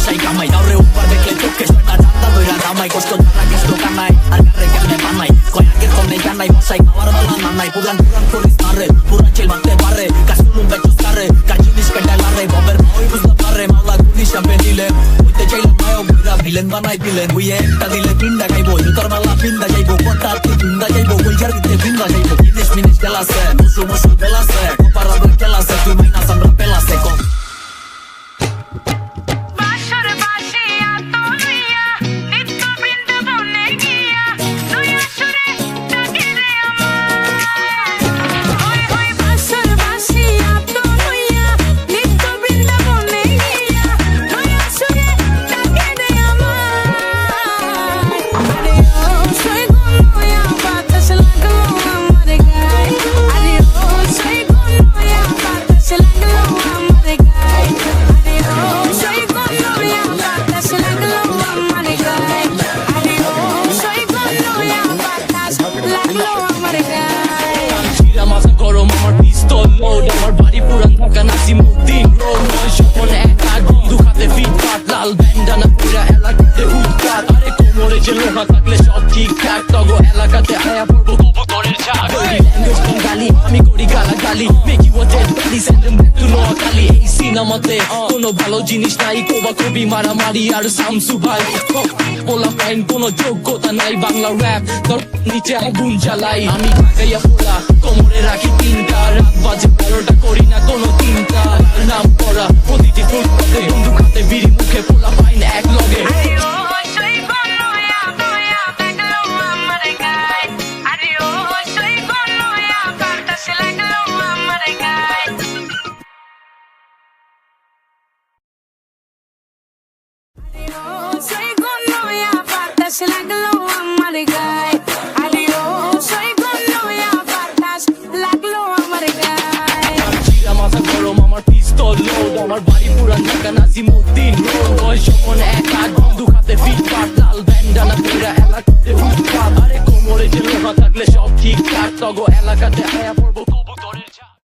বসাই কামাই দাওরে উপর দেখলে চোখে সেটা জানতা দইরা জামাই কষ্ট যারা কৃষ্ণ কানাই আর কারে কেমনে বানাই কয় আগের কম নেই জানাই বসাই খাওয়ার বেলা নানাই পুরান পুরান করিস তারে পুরান ছিল মারতে পারে কাশুলুম বেচুস তারে কার জিনিস কেটালারে ববের মাওই বুঝতে পারে মাওলা গুলি সামনে দিলে হইতে চাইলে মায়ও বুড়া ভিলেন বানাই দিলেন বুইয়ে একটা দিলে তিনটা গাইবো জুতোর মালা পিন্দা যাইবো কোনটা তুই জিন্দা যাইবো কইজার দিতে বিন্দা যাইবো জিনিস মিনিস গেলাছে মুসু মুসু গেলাছে কোপারাদের গেলাছে তুই মাইনা সামরা পেলাছে কম আমার বাড়ি পুরান ঢাকা নাসিমউদ্দিন রোড নয় স্বপন একা বন্ধু খাতে ফিট পাট লাল ব্যান্ডানা পুরা এলাকাতে উৎপাত আরে কোমরে যে লোহা থাকলে সব ঠিকঠাক তগো এলাকাতে আয়া পড়বো কবুতরের ঝাঁক ল্যাঙ্গুয়েজ কোন গালি আমি করি গালাগালি মেকি ওয়াটেড বালি সেন্ডেম টু নোয়াখালী এই সিনেমাতে কোনো ভালো জিনিস নাই কোবা কবি মারামারি আর শামসু ভাই পোলা পাইন কোনো যোগ্যতা নাই বাংলা র্যাপ তোর নিচে আগুন জ্বালাই আমি ঢাকাইয়া পোলা কোমরে রাখি তিনটা রাত বাজে 12টা করি না কোনো চিন্তা নাম করা প্রতিটি ফুটপাতে বন্ধু খাতে বিড়ি মুখে পোলা পাইন এক লগে Se la glow আমার গায় আরে ও সই গনো ইয়া বাতাস লাগলো আমার গায় চিরা মাথা গরম আমার পিস্তল লোড আমার বাড়ি পুরান ঢাকা নাসিমউদ্দিন রোড নয় স্বপন একা